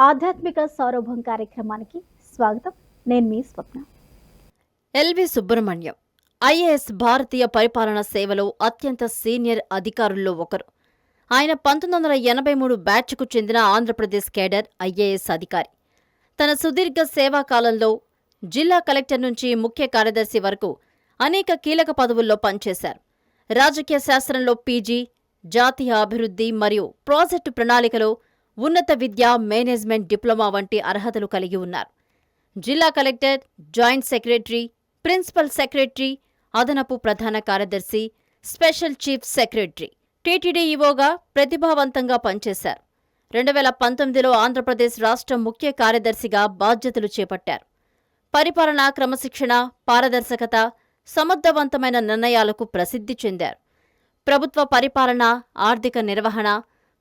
ఆధ్యాత్మిక సౌరభం కార్యక్రమానికి స్వాగతం. నేను మీ స్వప్న. ఎల్వి సుబ్రహ్మణ్యం ఐఏఎస్ భారతీయ పరిపాలనా సేవలో అత్యంత సీనియర్ అధికారుల్లో ఒకరు. ఆయన 1983 బ్యాచ్కు చెందిన ఆంధ్రప్రదేశ్ కేడర్ ఐఏఎస్ అధికారి. తన సుదీర్ఘ సేవాకాలంలో జిల్లా కలెక్టర్ నుంచి ముఖ్య కార్యదర్శి వరకు అనేక కీలక పదవుల్లో పనిచేశారు. రాజకీయ శాస్త్రంలో పీజీ, జాతీయ అభివృద్ధి మరియు ప్రాజెక్టు ప్రణాళికలో ఉన్నత విద్య, మేనేజ్మెంట్ డిప్లొమా వంటి అర్హతలు కలిగి ఉన్నారు. జిల్లా collector, joint secretary, principal secretary, అదనపు ప్రధాన కార్యదర్శి, స్పెషల్ చీఫ్ సెక్రటరీ, టీటీడీ ఈవోగా ప్రతిభావంతంగా పనిచేశారు. 2019లో ఆంధ్రప్రదేశ్ రాష్ట్ర ముఖ్య కార్యదర్శిగా బాధ్యతలు చేపట్టారు. పరిపాలనా క్రమశిక్షణ, పారదర్శకత, సమర్థవంతమైన నిర్ణయాలకు ప్రసిద్ధి చెందారు. ప్రభుత్వ పరిపాలన, ఆర్థిక నిర్వహణ,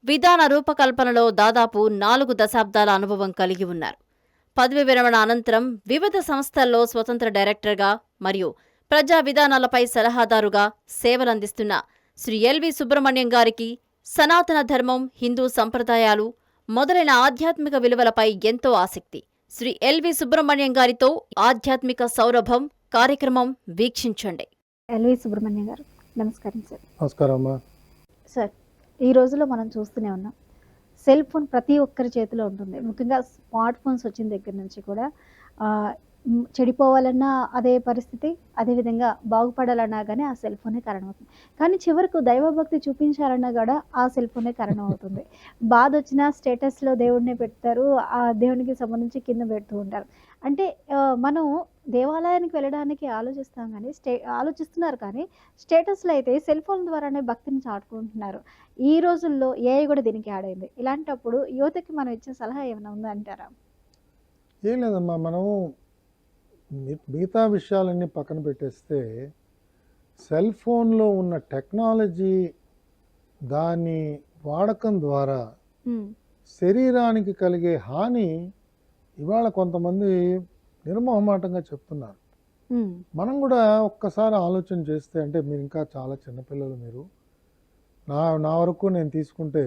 విధాన రూపకల్పనలో దాదాపు 4 దశాబ్దాల అనుభవం కలిగి ఉన్నారు. పదవి విరమణ అనంతరం వివిధ సంస్థల్లో స్వతంత్ర డైరెక్టర్గా మరియు ప్రజా విధానాలపై సలహాదారుగా సేవలందిస్తున్న శ్రీ ఎల్వి సుబ్రహ్మణ్యం గారికి సనాతన ధర్మం, హిందూ సంప్రదాయాలు మొదలైన ఆధ్యాత్మిక విలువలపై ఎంతో ఆసక్తి. శ్రీ ఎల్వి సుబ్రహ్మణ్యం గారితో ఆధ్యాత్మిక సౌరభం కార్యక్రమం వీక్షించండి. ఎల్వి సుబ్రహ్మణ్యం గారు, నమస్కారం సార్. నమస్కారం అమ్మా. సార్, ఈ రోజుల్లో మనం చూస్తూనే ఉన్నాం, సెల్ ఫోన్ ప్రతి ఒక్కరి చేతిలో ఉంటుంది. ముఖ్యంగా స్మార్ట్ ఫోన్స్ వచ్చిన దగ్గర నుంచి కూడా చెడిపోవాలన్నా అదే పరిస్థితి, అదేవిధంగా బాగుపడాలన్నా కానీ ఆ సెల్ ఫోనే కారణమవుతుంది. కానీ చివరకు దైవభక్తి చూపించాలన్నా కూడా ఆ సెల్ ఫోనే కారణం అవుతుంది. బాధ వచ్చినా స్టేటస్లో దేవుడినే పెడతారు, ఆ దేవునికి సంబంధించి కింద పెడుతూ ఉంటారు. అంటే మనం దేవాలయానికి వెళ్ళడానికి ఆలోచిస్తాం కానీ ఆలోచిస్తున్నారు, కానీ స్టేటస్లో అయితే సెల్ ఫోన్ ద్వారానే భక్తిని చాటుకుంటున్నారు. ఈ రోజుల్లో ఏఐ కూడా దీనికి యాడ్ అయింది. ఇలాంటప్పుడు యువతకి మనం ఇచ్చే సలహా ఏమైనా ఉందా అంటారా? ఏం లేదమ్మా, మనం మిగతా విషయాలన్నీ పక్కన పెట్టేస్తే సెల్ ఫోన్లో ఉన్న టెక్నాలజీ, దాని వాడకం ద్వారా శరీరానికి కలిగే హాని ఇవాళ కొంతమంది నిర్మోహమాటంగా చెప్తున్నారు. మనం కూడా ఒక్కసారి ఆలోచన చేస్తే, అంటే మీరు ఇంకా చాలా చిన్నపిల్లలు, మీరు నా వరకు నేను తీసుకుంటే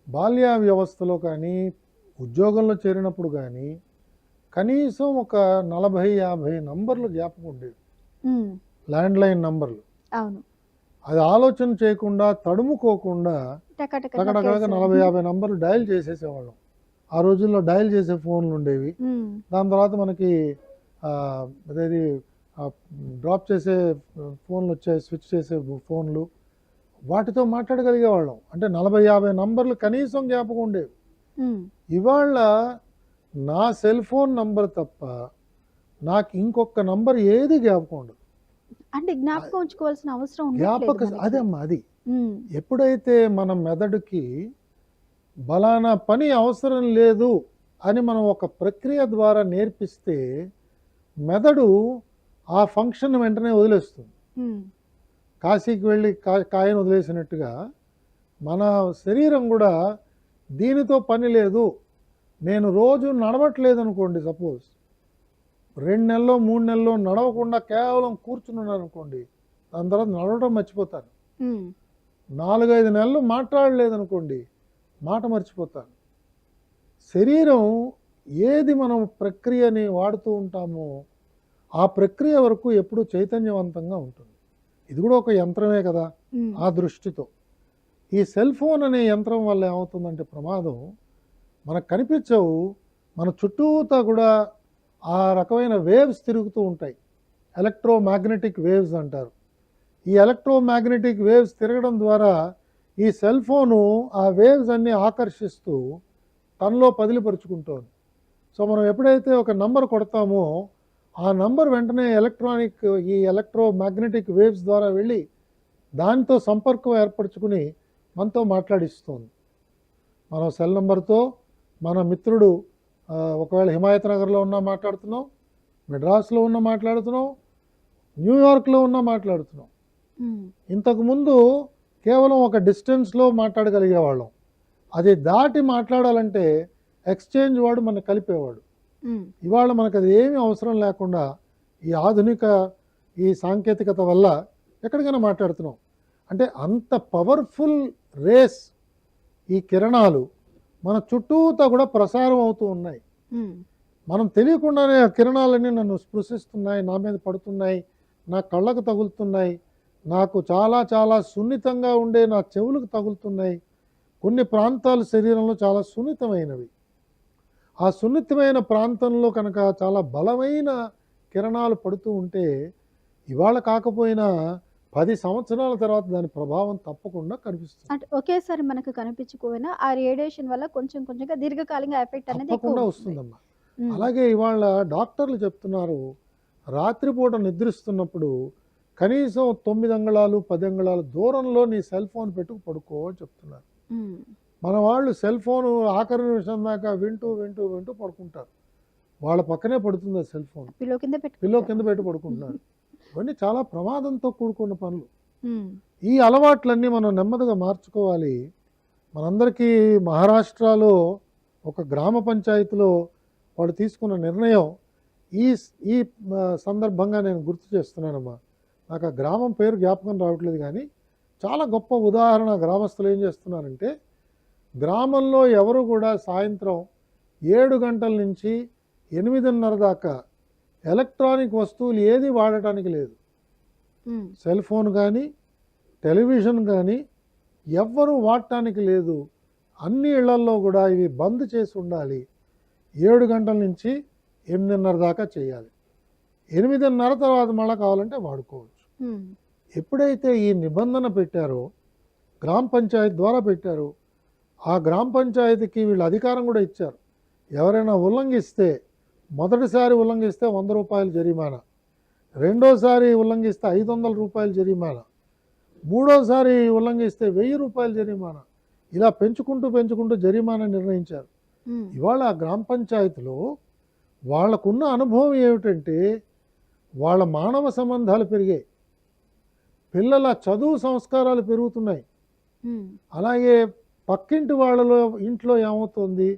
బాల్య వ్యవస్థలో కానీ ఉద్యోగంలో చేరినప్పుడు కానీ కనీసం ఒక 40-50 నంబర్లు జ్ఞాపకం ఉండేవి, ల్యాండ్లైన్ నంబర్లు. అవును, అది ఆలోచన చేయకుండా, తడుముకోకుండా టకటక 40-50 నంబర్లు డయల్ చేసేసేవాళ్ళం. ఆ రోజుల్లో డయల్ చేసే ఫోన్లు ఉండేవి. దాని తర్వాత మనకి అదేది డ్రాప్ చేసే ఫోన్లు వచ్చాయి, స్విచ్ చేసే ఫోన్లు. వాటితో మాట్లాడగలిగేవాళ్ళం. అంటే 40-50 నంబర్లు కనీసం జ్ఞాపకం ఉండేవి. ఇవాళ నా సెల్ ఫోన్ నంబర్ తప్ప నాకు ఇంకొక నంబర్ ఏది జ్ఞాపకం ఉండదు. అంటే జ్ఞాపకం ఉంచుకోవాల్సిన అవసరం అదే అమ్మా, అది ఎప్పుడైతే మన మెదడుకి బలానా పని అవసరం లేదు అని మనం ఒక ప్రక్రియ ద్వారా నేర్పిస్తే మెదడు ఆ ఫంక్షన్ వెంటనే వదిలేస్తుంది. కాశీకి వెళ్ళి కాయను వదిలేసినట్టుగా మన శరీరం కూడా దీనితో పని లేదు, నేను రోజు నడవట్లేదు అనుకోండి, సపోజ్ 2 నెలల్లో 3 నెలల్లో నడవకుండా కేవలం కూర్చున్నాను అనుకోండి, దాని తర్వాత నడవడం మర్చిపోతాను. 4-5 నెలలు మాట్లాడలేదనుకోండి, మాట మర్చిపోతాను. శరీరం ఏది మనం ప్రక్రియని వాడుతూ ఉంటామో ఆ ప్రక్రియ వరకు ఎప్పుడూ చైతన్యవంతంగా ఉంటుంది. ఇది కూడా ఒక యంత్రమే కదా. ఆ దృష్టితో ఈ సెల్ ఫోన్ అనే యంత్రం వల్ల ఏమవుతుందంటే ప్రమాదం, మనకు కనిపించవు, మన చుట్టూతా కూడా ఆ రకమైన వేవ్స్ తిరుగుతూ ఉంటాయి. ఎలక్ట్రోమాగ్నెటిక్ వేవ్స్ అంటారు. ఈ ఎలక్ట్రోమాగ్నెటిక్ వేవ్స్ తిరగడం ద్వారా ఈ సెల్ ఫోను ఆ వేవ్స్ అన్నీ ఆకర్షిస్తూ తనలో పదిలిపరుచుకుంటోంది. సో మనం ఎప్పుడైతే ఒక నంబర్ కొడతామో ఆ నంబర్ వెంటనే ఈ ఎలక్ట్రోమాగ్నెటిక్ వేవ్స్ ద్వారా వెళ్ళి దానితో సంపర్కం ఏర్పరచుకుని మనతో మాట్లాడిస్తుంది. మనం సెల్ నంబర్తో మన మిత్రుడు ఒకవేళ హిమాయత్ నగర్లో ఉన్నా మాట్లాడుతున్నాం, మెడ్రాస్లో ఉన్నా మాట్లాడుతున్నాం, న్యూయార్క్లో ఉన్నా మాట్లాడుతున్నాం. ఇంతకుముందు కేవలం ఒక డిస్టెన్స్లో మాట్లాడగలిగేవాళ్ళం. అది దాటి మాట్లాడాలంటే ఎక్స్చేంజ్ వాడు మనకు కలిపేవాడు. ఇవాళ మనకు అది ఏమీ అవసరం లేకుండా ఈ ఆధునిక ఈ సాంకేతికత వల్ల ఎక్కడికైనా మాట్లాడుతున్నాం. అంటే అంత పవర్ఫుల్ రేస్ ఈ కిరణాలు మన చుట్టూతా కూడా ప్రసారం అవుతూ ఉన్నాయి. ఉమ్, మనం తెలియకుండానే ఆ కిరణాలన్నీ నన్ను స్పృశిస్తున్నాయి, నా మీద పడుతున్నాయి, నా కళ్ళకు తగులుతున్నాయి, నాకు చాలా చాలా సున్నితంగా ఉండే నా చెవులకు తగులుతున్నాయి. కొన్ని ప్రాంతాలు శరీరంలో చాలా సున్నితమైనవి. ఆ సున్నితమైన ప్రాంతంలో కనుక చాలా బలమైన కిరణాలు పడుతూ ఉంటే ఇవాళ కాకపోయినా 10 సంవత్సరాల తర్వాత దాని ప్రభావం తప్పకుండా కనిపిస్తుంది. అంటే ఒకేసారి మనకు కనిపించకపోయినా ఆ రేడియేషన్ వల్ల కొంచెం కొంచెంగా దీర్ఘకాలిక ఎఫెక్ట్ అనేది ఎక్కువ తప్పకుండా ఉంటుంది. వస్తుందమ్మా. ఉమ్, అలాగే ఇవాళ డాక్టర్లు చెప్తున్నారు, రాత్రిపూట నిద్రిస్తున్నప్పుడు కనీసం 9 అంగుళాలు 10 అంగుళాలు దూరంలో నీ సెల్ ఫోన్ పెట్టుకు పడుకో అని చెప్తున్నారు. ఉమ్, మన వాళ్ళు సెల్ ఫోన్ ఆఖరి నిమిషం దాకా వింటూ వింటూ వింటూ పడుకుంటారు. వాళ్ళ పక్కనే పడుతుంది ఆ సెల్ ఫోన్, పిల్లో కింద పిల్లో పెట్టుకుంటారు. కింద పెట్టి పడుకుంటున్నారు. ఇవన్నీ చాలా ప్రమాదంతో కూడుకున్న పనులు. ఉమ్, ఈ అలవాట్లన్నీ మనం నెమ్మదిగా మార్చుకోవాలి. మనందరికీ మహారాష్ట్రలో ఒక గ్రామ పంచాయతీలో వాళ్ళు తీసుకున్న నిర్ణయం ఈ ఈ సందర్భంగా నేను గుర్తు చేస్తున్నానమ్మా. నాకు ఆ గ్రామం పేరు జ్ఞాపకం రావట్లేదు, కానీ చాలా గొప్ప ఉదాహరణ. గ్రామస్తులు ఏం చేస్తున్నారంటే, గ్రామంలో ఎవరు కూడా సాయంత్రం 7 గంటల నుంచి 8:30 దాకా ఎలక్ట్రానిక్ వస్తువులు ఏది వాడటానికి లేదు. ఉమ్, సెల్ ఫోన్ కానీ టెలివిజన్ కానీ ఎవ్వరూ వాడటానికి లేదు. అన్ని ఇళ్లల్లో కూడా ఇవి బంద్ చేసి ఉండాలి. 7 గంటల నుంచి 8:30 దాకా చేయాలి. 8:30 తర్వాత మళ్ళీ కావాలంటే వాడుకోవచ్చు. ఉమ్, ఎప్పుడైతే ఈ నిబంధన పెట్టారో, గ్రామ పంచాయతీ ద్వారా పెట్టారో, ఆ గ్రామ పంచాయతీకి వీళ్ళు అధికారం కూడా ఇచ్చారు. ఎవరైనా ఉల్లంఘిస్తే, మొదటిసారి ఉల్లంఘిస్తే 100 రూపాయలు జరిమానా, రెండోసారి ఉల్లంఘిస్తే 500 రూపాయలు జరిమానా, మూడోసారి ఉల్లంఘిస్తే 1000 రూపాయలు జరిమానా, ఇలా పెంచుకుంటూ పెంచుకుంటూ జరిమానా నిర్ణయించారు. ఉమ్, ఇవాళ ఆ గ్రామ పంచాయతీలో వాళ్ళకున్న అనుభవం ఏమిటంటే, వాళ్ళ మానవ సంబంధాలు పెరిగాయి, పిల్లల చదువు సంస్కారాలు పెరుగుతున్నాయి. ఉమ్, అలాగే పక్కింటి వాళ్ళలో ఇంట్లో ఏమవుతుంది,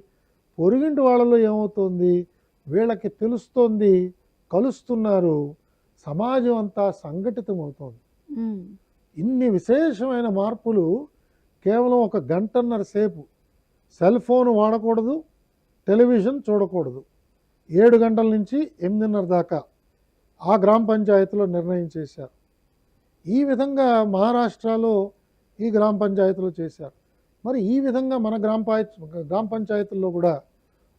పొరుగింటి వాళ్ళలో ఏమవుతుంది, వీళ్ళకి తెలుస్తోంది, కలుస్తున్నారు, సమాజం అంతా సంఘటితమవుతోంది. ఉమ్, ఇన్ని విశేషమైన మార్పులు కేవలం 1 గంటన్నర సేపు సెల్ ఫోన్ వాడకూడదు, టెలివిజన్ చూడకూడదు, 7 గంటల నుంచి 8:30 దాకా ఆ గ్రామ పంచాయతీలో నిర్ణయం చేశారు. ఈ విధంగా మహారాష్ట్రలో ఈ గ్రామ పంచాయతీలో చేశారు. మరి ఈ విధంగా మన గ్రామ పంచాయతీల్లో కూడా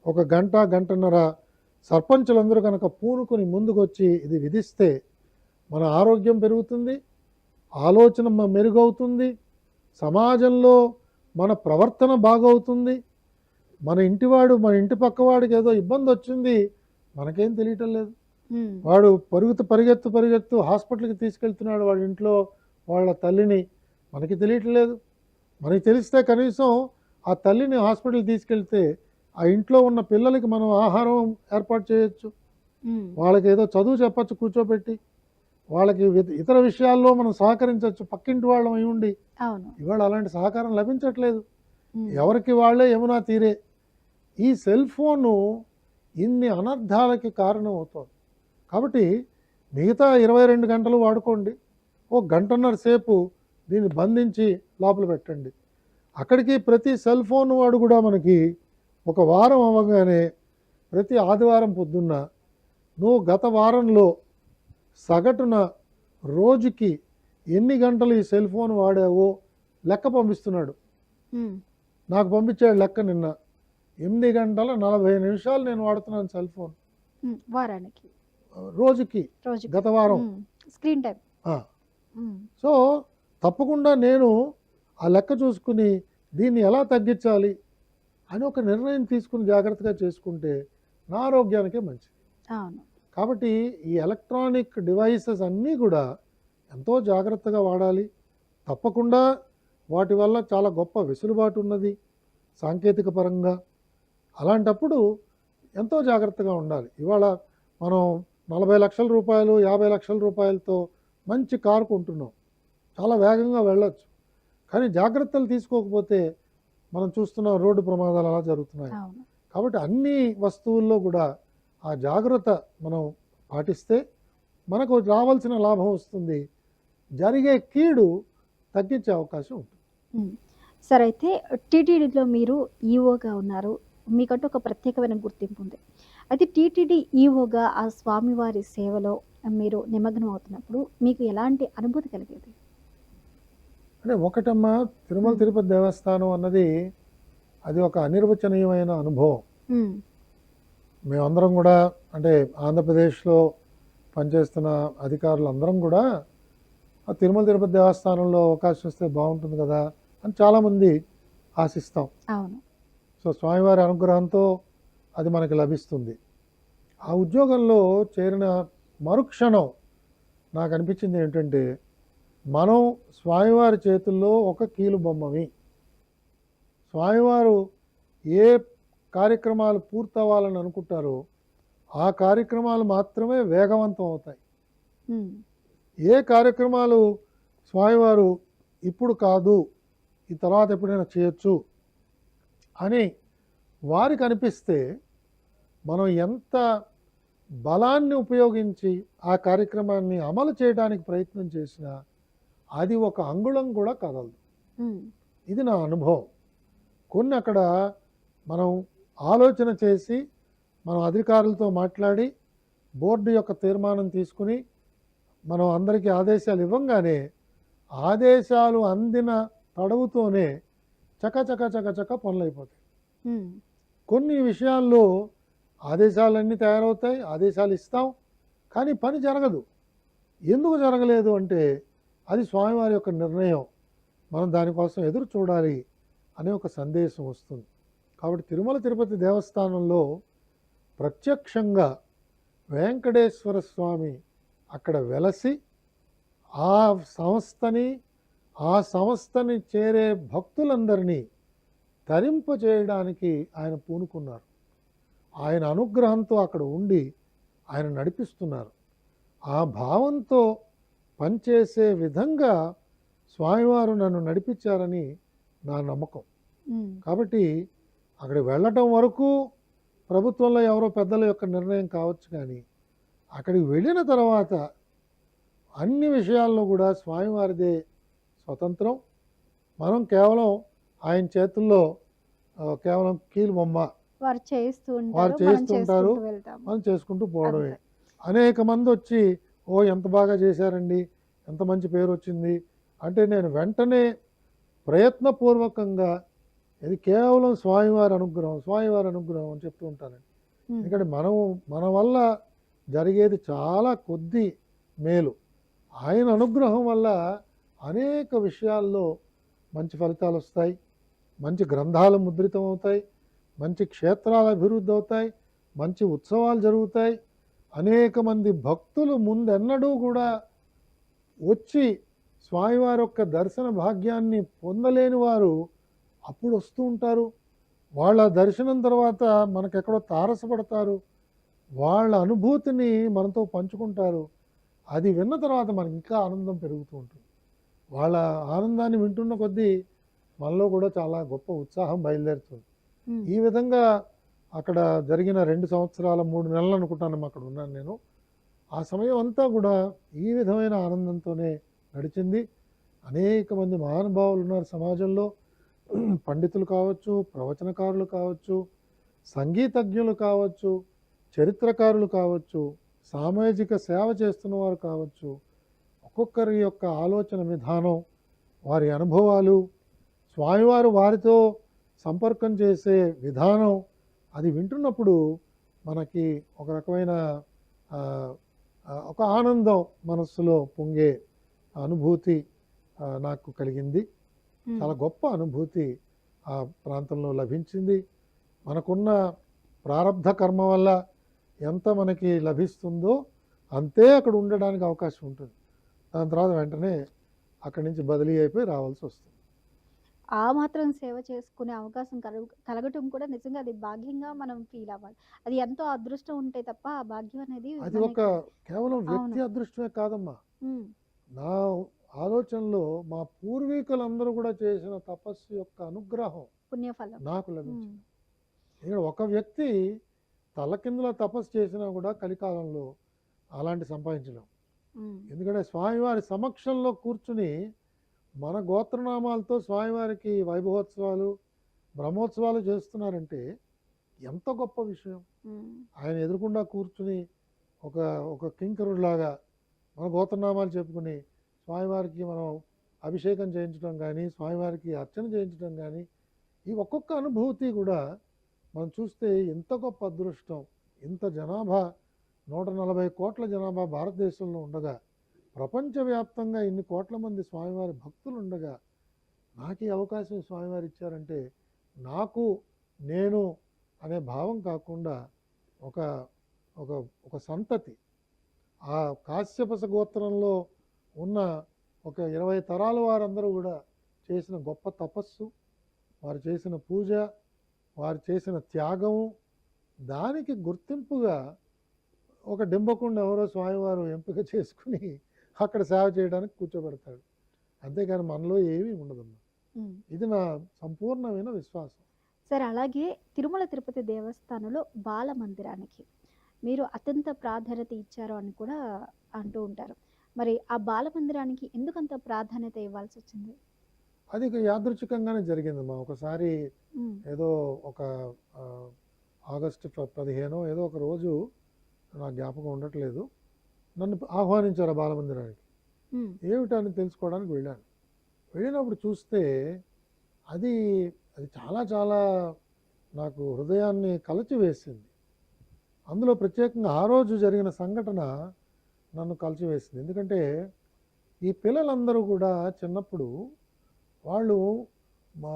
1 గంట గంటన్నర సర్పంచులందరూ కనుక పూనుకొని ముందుకొచ్చి ఇది విధిస్తే మన ఆరోగ్యం పెరుగుతుంది, ఆలోచన మెరుగవుతుంది, సమాజంలో మన ప్రవర్తన బాగవుతుంది. మన ఇంటి పక్కవాడికి ఏదో ఇబ్బంది వచ్చింది, మనకేం తెలియటం లేదు. ఉమ్, వాడు పరిగెత్తు హాస్పిటల్కి తీసుకెళ్తున్నాడు వాడి ఇంట్లో వాళ్ళ తల్లిని, మనకి తెలియట్లేదు. మనకి తెలిస్తే కనీసం ఆ తల్లిని హాస్పిటల్కి తీసుకెళ్తే ఆ ఇంట్లో ఉన్న పిల్లలకి మనం ఆహారం ఏర్పాటు చేయొచ్చు, ఉమ్, వాళ్ళకి ఏదో చదువు చెప్పచ్చు కూర్చోబెట్టి, వాళ్ళకి ఇతర విషయాల్లో మనం సహకరించవచ్చు పక్కింటి వాళ్ళం అయి ఉండి. అవును. ఇవాళ అలాంటి సహకారం లభించట్లేదు. ఉమ్, ఎవరికి వాళ్ళే యమునా తీరే. ఈ సెల్ ఫోను ఇన్ని అనర్థాలకి కారణం అవుతుంది. కాబట్టి మిగతా 22 గంటలు వాడుకోండి, 1 గంటన్నర సేపు దీన్ని బంధించి లోపల పెట్టండి. అక్కడికి ప్రతి సెల్ ఫోన్ వాడు కూడా మనకి 1 వారం అవ్వగానే ప్రతి ఆదివారం పొద్దున్న నువ్వు గత వారంలో సగటున రోజుకి ఎన్ని గంటలు ఈ సెల్ ఫోన్ వాడావో లెక్క పంపిస్తున్నాడు. ఉమ్, నాకు పంపించాడు లెక్క నిన్న. 8 గంటల 40 నిమిషాలు నేను వాడుతున్నాను సెల్ ఫోన్ ఉమ్, వారానికి రోజుకి, రోజు గత వారం. Screen time. ఆ. సో తప్పకుండా నేను ఆ లెక్క చూసుకుని దీన్ని ఎలా తగ్గించాలి అని ఒక నిర్ణయం తీసుకుని జాగ్రత్తగా చేసుకుంటే నా ఆరోగ్యానికే మంచిది. అవును. కాబట్టి ఈ ఎలక్ట్రానిక్ డివైసెస్ అన్నీ కూడా ఎంతో జాగ్రత్తగా వాడాలి. తప్పకుండా వాటి వల్ల చాలా గొప్ప వెసులుబాటు ఉన్నది సాంకేతిక పరంగా. అలాంటప్పుడు ఎంతో జాగ్రత్తగా ఉండాలి. ఇవాళ మనం 40 లక్షల రూపాయలు 50 లక్షల రూపాయలతో మంచి కారు కొంటున్నాం, చాలా వేగంగా వెళ్ళొచ్చు. కానీ జాగ్రత్తలు తీసుకోకపోతే మనం చూస్తున్నాం రోడ్డు ప్రమాదాలు అలా జరుగుతున్నాయి. అవును. కాబట్టి అన్ని వస్తువుల్లో కూడా ఆ జాగ్రత్త మనం పాటిస్తే మనకు రావాల్సిన లాభం వస్తుంది, జరిగే కీడు తగ్గించే అవకాశం ఉంటుంది. ఉమ్. సరే అయితే టీటీడీలో మీరు ఈఓగా ఉన్నారు. మీకంటూ ఒక ప్రత్యేకమైన గుర్తింపు ఉంది. అయితే టీటీడీ ఈఓగా ఆ స్వామివారి సేవలో మీరు నిమగ్నం అవుతున్నప్పుడు మీకు ఎలాంటి అనుభూతి కలిగేది? అంటే ఒకటమ్మా, తిరుమల హ్మ్. తిరుపతి దేవస్థానం అన్నది అది ఒక అనిర్వచనీయమైన అనుభవం. హ్మ్. మేమందరం కూడా, అంటే ఆంధ్రప్రదేశ్లో పనిచేస్తున్న అధికారులందరం కూడా ఆ తిరుమల తిరుపతి దేవస్థానంలో అవకాశం ఇస్తే బాగుంటుంది కదా అని చాలామంది ఆశిస్తాం. అవును. సో స్వామివారి అనుగ్రహంతో అది మనకి లభిస్తుంది. ఆ ఉద్యోగంలో చేరిన మరుక్షణం నాకు అనిపించింది ఏంటంటే, మనం స్వామివారి చేతుల్లో ఒక కీలు బొమ్మవి. స్వామివారు ఏ కార్యక్రమాలు పూర్తవ్వాలని అనుకుంటారో ఆ కార్యక్రమాలు మాత్రమే వేగవంతం అవుతాయి. హ్మ్. ఏ కార్యక్రమాలు స్వామివారు ఇప్పుడు కాదు, ఈ తర్వాత ఎప్పుడైనా చేయొచ్చు అని వారికి అనిపిస్తే, మనం ఎంత బలాన్ని ఉపయోగించి ఆ కార్యక్రమాన్ని అమలు చేయడానికి ప్రయత్నం చేసినా అది ఒక అంగుళం కూడా కదలదు. హ్మ్. ఇది నా అనుభవం. కొన్ని అక్కడ మనం ఆలోచన చేసి, మనం అధికారులతో మాట్లాడి బోర్డు యొక్క తీర్మానం తీసుకుని మనం అందరికీ ఆదేశాలు ఇవ్వంగానే ఆదేశాలు అందిన తడవుతోనే చకచక చకచక పనులైపోతాయి. హ్మ్. కొన్ని విషయాల్లో ఆదేశాలన్నీ తయారవుతాయి, ఆదేశాలు ఇస్తాం, కానీ పని జరగదు. ఎందుకు జరగలేదు అంటే అది స్వామివారి యొక్క నిర్ణయం, మనం దానికోసం ఎదురు చూడాలి అనే ఒక సందేశం వస్తుంది. కాబట్టి తిరుమల తిరుపతి దేవస్థానంలో ప్రత్యక్షంగా వెంకటేశ్వర స్వామి అక్కడ వెలసి ఆ సంస్థని, ఆ సంస్థని చేరే భక్తులందరినీ తరింప చేయడానికి ఆయన పూనుకున్నారు. ఆయన అనుగ్రహంతో అక్కడ ఉండి ఆయన నడిపిస్తున్నారు. ఆ భావంతో పనిచేసే విధంగా స్వామివారు నన్ను నడిపించారని నా నమ్మకం. హ్మ్. కాబట్టి అక్కడికి వెళ్ళటం వరకు ప్రభుత్వంలో ఎవరో పెద్దల యొక్క నిర్ణయం కావచ్చు, కానీ అక్కడికి వెళ్ళిన తర్వాత అన్ని విషయాల్లో కూడా స్వామివారిదే స్వతంత్రం. మనం కేవలం ఆయన చేతుల్లో కేవలం కీలు బొమ్మ. వారు చేస్తూ వారు ఉంటారు. మనం చేస్తుంటారు, చేసుకుంటూ వెళ్తాము. మనం చేసుకుంటూ పోవడమే. అంతే. అనేక మంది వచ్చి, ఓ ఎంత బాగా చేశారండి, ఎంత మంచి పేరు వచ్చింది అంటే నేను వెంటనే ప్రయత్నపూర్వకంగా ఇది కేవలం స్వామివారి అనుగ్రహం, స్వామివారి అనుగ్రహం అని చెప్తూ ఉంటానండి. హ్మ్. ఎందుకంటే మన వల్ల జరిగేది చాలా కొద్ది మేలు. ఆయన అనుగ్రహం వల్ల అనేక విషయాల్లో మంచి ఫలితాలు వస్తాయి, మంచి గ్రంథాలు ముద్రితం అవుతాయి, మంచి క్షేత్రాల అభివృద్ధి అవుతాయి, మంచి ఉత్సవాలు జరుగుతాయి. అనేక మంది భక్తులు ముందెన్నడూ కూడా వచ్చి స్వామివారి యొక్క దర్శన భాగ్యాన్ని పొందలేని వారు అప్పుడు వస్తూ ఉంటారు. వాళ్ళ దర్శనం తర్వాత మనకెక్కడో తారసపడతారు, వాళ్ళ అనుభూతిని మనతో పంచుకుంటారు. అది విన్న తర్వాత మనకి ఇంకా ఆనందం పెరుగుతూ ఉంటుంది. వాళ్ళ ఆనందాన్ని వింటున్న కొద్దీ మనలో కూడా చాలా గొప్ప ఉత్సాహం బయలుదేరుతుంది. హ్మ్. ఈ విధంగా అక్కడ జరిగిన 2 సంవత్సరాల 3 నెలలు అనుకుంటాను అక్కడ ఉన్నాను నేను. ఆ సమయం అంతా కూడా ఈ విధమైన ఆనందంతోనే నడిచింది. అనేక మంది మహానుభావులు ఉన్నారు సమాజంలో. పండితులు కావచ్చు, ప్రవచనకారులు కావచ్చు, సంగీతజ్ఞులు కావచ్చు, చరిత్రకారులు కావచ్చు, సామాజిక సేవ చేస్తున్న వారు కావచ్చు. ఒక్కొక్కరి యొక్క ఆలోచన విధానం, వారి అనుభవాలు, స్వామివారు వారితో సంపర్కం చేసే విధానం, అది వింటున్నప్పుడు మనకి ఒక రకమైన ఒక ఆనందం మనస్సులో పొంగే అనుభూతి నాకు కలిగింది. హ్మ్. చాలా గొప్ప అనుభూతి ఆ ప్రాంతంలో లభించింది. మనకున్న ప్రారబ్ధ కర్మ వల్ల ఎంత మనకి లభిస్తుందో అంతే అక్కడ ఉండడానికి అవకాశం ఉంటుంది. దాని తర్వాత వెంటనే అక్కడి నుంచి బదిలీ అయిపోయి రావాల్సి వస్తుంది. ఆ మాత్రం సేవ చేసుకునే అవకాశం కలగటం కూడా నిజంగా అది భాగ్యంగా మనం ఫీల్ అవ్వాలి. అది ఎంతో అదృష్టం ఉంటే తప్ప ఆ భాగ్యం అనేది అది ఒక మనకి కేవలం అవును. వ్యక్తి అదృష్టమే కాదమ్మా. హ్మ్. నా ఆలోచనలో మా పూర్వీకులందరూ కూడా చేసిన తపస్సు యొక్క అనుగ్రహం పుణ్యఫలం. నాకు హ్మ్. లభించింది. ఇక్కడ ఒక వ్యక్తి తలకిందుల తపస్సు చేసినా కూడా కలికాలంలో అలాంటి సంపాదించలేం. హ్మ్. ఎందుకంటే స్వామివారి సమక్షంలో కూర్చుని మన గోత్రనామాలతో స్వామివారికి వైభవోత్సవాలు బ్రహ్మోత్సవాలు చేస్తున్నారంటే ఎంత గొప్ప విషయం. ఆయన ఎదురుకుండా కూర్చుని ఒక ఒక కింకరుడిలాగా మన గోత్రనామాలు చెప్పుకుని స్వామివారికి మనం అభిషేకం చేయించడం కానీ, స్వామివారికి అర్చన చేయించడం కానీ, ఈ ఒక్కొక్క అనుభూతి కూడా మనం చూస్తే ఎంత గొప్ప అదృష్టం. ఇంత జనాభా 140 కోట్ల జనాభా భారతదేశంలో ఉండగా, ప్రపంచవ్యాప్తంగా ఇన్ని కోట్ల మంది స్వామివారి భక్తులు ఉండగా, నాకు ఈ అవకాశం స్వామివారు ఇచ్చారంటే నాకు నేను అనే భావం కాకుండా ఒక ఒక ఒక సంతతి, ఆ కాశ్యపస గోత్రంలో ఉన్న ఒక 20 తరాల వారందరూ కూడా చేసిన గొప్ప తపస్సు, వారు చేసిన పూజ, వారు చేసిన త్యాగము, దానికి గుర్తింపుగా ఒక డింబకుండా ఎవరో స్వామివారు ఎంపిక చేసుకుని అక్కడ సేవ చేయడానికి కూర్చోబెడతాడు. అంతేగాని మనలో ఏమీ ఉండదమ్మా. ఇది నా సంపూర్ణమైన విశ్వాసం. సరే, అలాగే తిరుమల తిరుపతి దేవస్థానంలో బాల మందిరానికి మీరు అత్యంత ప్రాధాన్యత ఇచ్చారు అని కూడా అంటూ ఉంటారు. మరి ఆ బాల మందిరానికి ఎందుకంత ప్రాధాన్యత ఇవ్వాల్సి వచ్చింది? అది యాదృచ్ఛికంగానే జరిగిందమ్మా. ఒకసారి ఏదో ఒక ఆగస్టు 15 ఏదో ఒక రోజు, నా జ్ఞాపకం ఉండట్లేదు, నన్ను ఆహ్వానించారు ఆ బాలమందిరానికి. ఏమిటని తెలుసుకోవడానికి వెళ్ళాను. వెళ్ళినప్పుడు చూస్తే అది అది చాలా చాలా నాకు హృదయాన్ని కలచివేసింది. అందులో ప్రత్యేకంగా ఆ రోజు జరిగిన సంఘటన నన్ను కలిచివేసింది. ఎందుకంటే ఈ పిల్లలందరూ కూడా చిన్నప్పుడు వాళ్ళు మా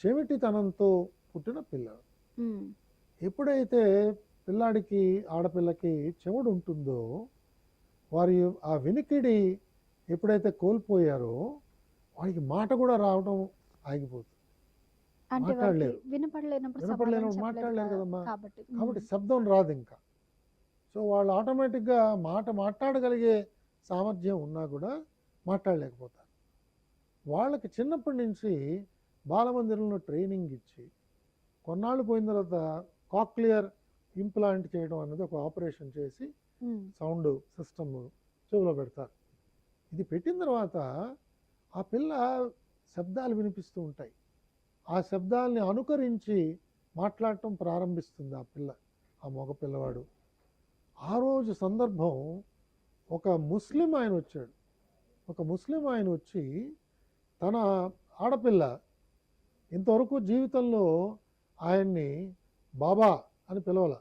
చెవిటితనంతో పుట్టిన పిల్లలు. ఎప్పుడైతే పిల్లాడికి ఆడపిల్లకి చెవుడు ఉంటుందో, వారి ఆ వినికిడి ఎప్పుడైతే కోల్పోయారో వారికి మాట కూడా రావడం ఆగిపోతుంది. మాట్లాడలేరు, వినపడలేనప్పుడు మాట్లాడలేరు కదమ్మా. కాబట్టి శబ్దం రాదు ఇంకా. సో వాళ్ళు ఆటోమేటిక్గా మాట్లాడగలిగే సామర్థ్యం ఉన్నా కూడా మాట్లాడలేకపోతారు. వాళ్ళకి చిన్నప్పటి నుంచి బాలమందిరంలో ట్రైనింగ్ ఇచ్చి కొన్నాళ్ళు పోయిన తర్వాత కాక్లియర్ ఇంప్లాంట్ చేయడం అనేది ఒక ఆపరేషన్ చేసి సౌండ్ సిస్టమ్ చెవిలో పెడతారు. ఇది పెట్టిన తర్వాత ఆ పిల్ల శబ్దాలు వినిపిస్తూ ఉంటాయి. ఆ శబ్దాలని అనుకరించి మాట్లాడటం ప్రారంభిస్తుంది ఆ పిల్ల, ఆ మగ పిల్లవాడు. ఆ రోజు సందర్భం, ఒక ముస్లిం ఆయన వచ్చాడు. ఒక ముస్లిం ఆయన వచ్చి తన ఆడపిల్ల, ఇంతవరకు జీవితంలో ఆయన్ని బాబా అని పిలవాల,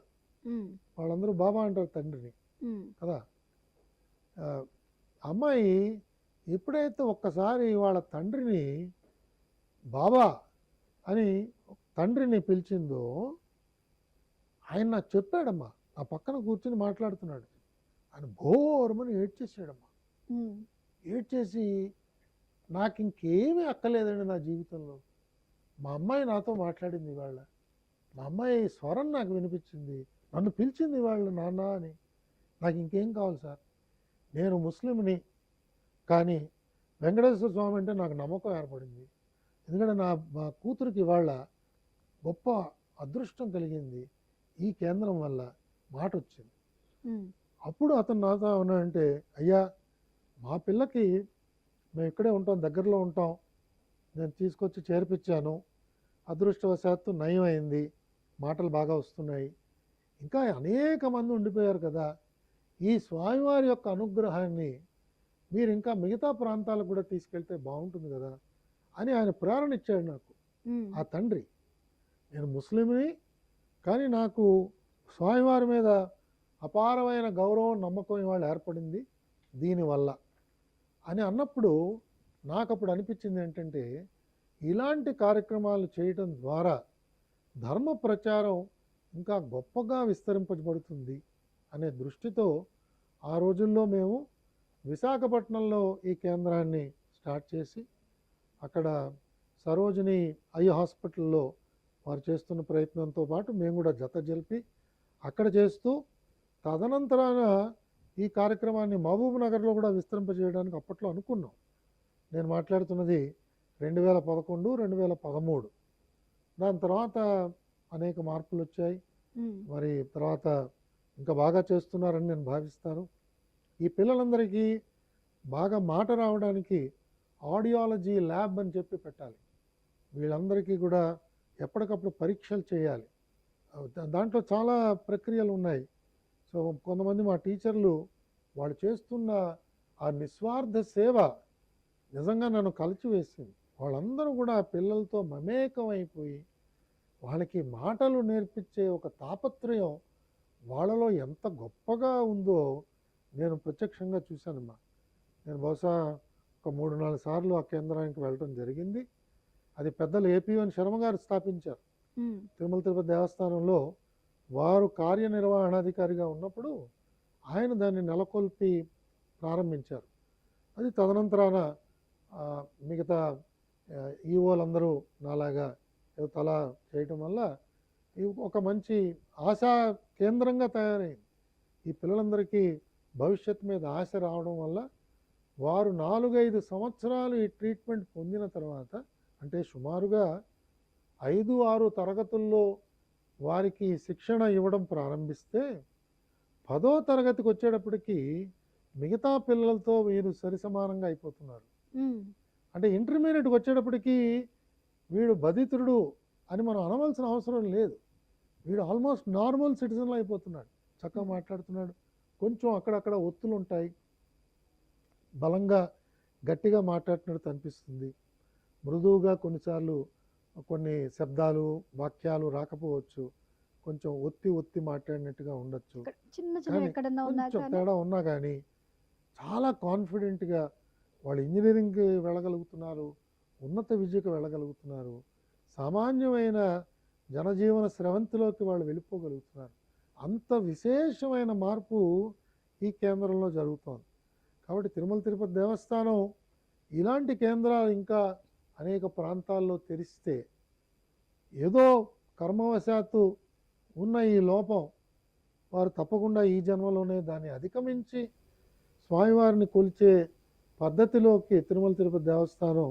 వాళ్ళందరూ బాబా అంటారు తండ్రిని కదా. అమ్మాయి ఎప్పుడైతే ఒక్కసారి వాళ్ళ తండ్రిని బాబా అని తండ్రిని పిలిచిందో, ఆయన నాకు చెప్పాడమ్మా, నా పక్కన కూర్చుని మాట్లాడుతున్నాడు. ఆయన బోరమని ఏడ్చేసాడమ్మా. ఏడ్చేసి నాకు ఇంకేమీ అక్కలేదండి నా జీవితంలో, మా అమ్మాయి నాతో మాట్లాడింది ఇవాళ, మా అమ్మాయి స్వరం నాకు వినిపించింది, నన్ను పిలిచింది ఇవాళ నాన్న అని, నాకు ఇంకేం కావాలి సార్, నేను ముస్లింని, కానీ వెంకటేశ్వర స్వామి అంటే నాకు నమ్మకం ఏర్పడింది. ఎందుకంటే మా కూతురికి ఇవాళ గొప్ప అదృష్టం కలిగింది, ఈ కేంద్రం వల్ల మాట వచ్చింది. అప్పుడు అతను నాతో ఉన్నాడంటే, అయ్యా మా పిల్లకి మేము ఇక్కడే ఉంటాం, దగ్గరలో ఉంటాం, నేను తీసుకొచ్చి చేర్పించాను, అదృష్టవశాత్తు నయం అయింది, మాటలు బాగా వస్తున్నాయి, ఇంకా అనేక మంది ఉండిపోయారు కదా, ఈ స్వామివారి యొక్క అనుగ్రహాన్ని మీరు ఇంకా మిగతా ప్రాంతాలకు కూడా తీసుకెళ్తే బాగుంటుంది కదా అని ఆయన ప్రేరణ ఇచ్చాడు నాకు ఆ తండ్రి. నేను ముస్లింని, కానీ నాకు స్వామివారి మీద అపారమైన గౌరవం, నమ్మకం ఇవాళ ఏర్పడింది దీనివల్ల అని అన్నప్పుడు నాకు అప్పుడు అనిపించింది ఏంటంటే, ఇలాంటి కార్యక్రమాలు చేయటం ద్వారా ధర్మ ప్రచారం ఇంకా గొప్పగా విస్తరింపబడుతుంది అనే దృష్టితో ఆ రోజుల్లో మేము విశాఖపట్నంలో ఈ కేంద్రాన్ని స్టార్ట్ చేసి, అక్కడ సరోజిని ఐ హాస్పిటల్లో వారు చేస్తున్న ప్రయత్నంతో పాటు మేము కూడా జత జరిపి అక్కడ చేస్తూ, తదనంతరాన ఈ కార్యక్రమాన్ని మహబూబ్ నగర్లో కూడా విస్తరింపజేయడానికి అప్పట్లో అనుకున్నాం. నేను మాట్లాడుతున్నది 2011, 2013. దాని తర్వాత అనేక మార్పులు వచ్చాయి. మరి తర్వాత ఇంకా బాగా చేస్తున్నారని నేను భావిస్తాను. ఈ పిల్లలందరికీ బాగా మాట రావడానికి ఆడియాలజీ ల్యాబ్ అని చెప్పి పెట్టాలి. వీళ్ళందరికీ కూడా ఎప్పటికప్పుడు పరీక్షలు చేయాలి. దాంట్లో చాలా ప్రక్రియలు ఉన్నాయి. సో కొంతమంది మా టీచర్లు వాళ్ళు చేస్తున్న ఆ నిస్వార్థ సేవ నిజంగా నన్ను కలిచివేసింది. వాళ్ళందరూ కూడా పిల్లలతో మమేకం అయిపోయి వాళ్ళకి మాటలు నేర్పించే ఒక తాపత్రయం వాళ్ళలో ఎంత గొప్పగా ఉందో నేను ప్రత్యక్షంగా చూశానమ్మా. నేను బహుశా ఒక 3-4 సార్లు ఆ కేంద్రానికి వెళ్ళడం జరిగింది. అది పెద్దలు AP1 శర్మ గారు స్థాపించారు. తిరుమల తిరుపతి దేవస్థానంలో వారు కార్యనిర్వహణాధికారిగా ఉన్నప్పుడు ఆయన దాన్ని నెలకొల్పి ప్రారంభించారు. అది తదనంతరాన మిగతా ఈఓలందరూ నాలాగా తల చేయటం వల్ల ఇది ఒక మంచి ఆశా కేంద్రంగా తయారైంది. ఈ పిల్లలందరికీ భవిష్యత్తు మీద ఆశ రావడం వల్ల వారు 4-5 సంవత్సరాలు ఈ ట్రీట్మెంట్ పొందిన తర్వాత, అంటే సుమారుగా 5-6 తరగతుల్లో వారికి శిక్షణ ఇవ్వడం ప్రారంభిస్తే 10వ తరగతికి వచ్చేటప్పటికి మిగతా పిల్లలతో వీరు సరిసమానంగా అయిపోతున్నారు. అంటే ఇంటర్మీడియట్కి వచ్చేటప్పటికి వీడు బధితుడు అని మనం అనవలసిన అవసరం లేదు. వీడు ఆల్మోస్ట్ నార్మల్ సిటిజన్లో అయిపోతున్నాడు. చక్కగా మాట్లాడుతున్నాడు. కొంచెం అక్కడక్కడ ఒత్తులు ఉంటాయి. బలంగా గట్టిగా మాట్లాడినట్టు అనిపిస్తుంది. మృదువుగా కొన్నిసార్లు కొన్ని శబ్దాలు వాక్యాలు రాకపోవచ్చు. కొంచెం ఒత్తి మాట్లాడినట్టుగా ఉండొచ్చు. కొంచెం తేడా ఉన్నా కానీ చాలా కాన్ఫిడెంట్గా వాళ్ళు ఇంజనీరింగ్కి వెళ్ళగలుగుతున్నారు, ఉన్నత విద్యకు వెళ్ళగలుగుతున్నారు, సామాన్యమైన జనజీవన స్రవంతిలోకి వాళ్ళు వెళ్ళిపోగలుగుతున్నారు. అంత విశేషమైన మార్పు ఈ కేంద్రంలో జరుగుతోంది. కాబట్టి తిరుమల తిరుపతి దేవస్థానం ఇలాంటి కేంద్రాలు ఇంకా అనేక ప్రాంతాల్లో తెరిస్తే ఏదో కర్మవశాత్తు ఉన్న ఈ లోపం వారు తప్పకుండా ఈ జన్మలోనే దాన్ని అధిగమించి స్వామివారిని కొలిచే పద్ధతిలోకి తిరుమల తిరుపతి దేవస్థానం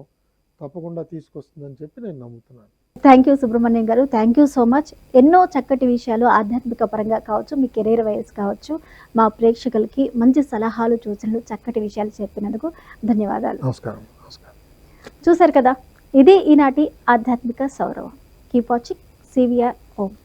తప్పకుండా తీసుకొస్తుందని చెప్పి నేను నమ్ముతున్నాను. థ్యాంక్ యూ సుబ్రహ్మణ్యం గారు, థ్యాంక్ యూ సో మచ్. ఎన్నో చక్కటి విషయాలు ఆధ్యాత్మిక పరంగా కావచ్చు, మీ కెరీర్ వైజ్ కావచ్చు, మా ప్రేక్షకులకి మంచి సలహాలు సూచనలు చక్కటి విషయాలు చెప్పినందుకు ధన్యవాదాలు. నమస్కారం. చూశారు కదా, ఇది ఈనాటి ఆధ్యాత్మిక సౌరవం. Keep watching CVR home.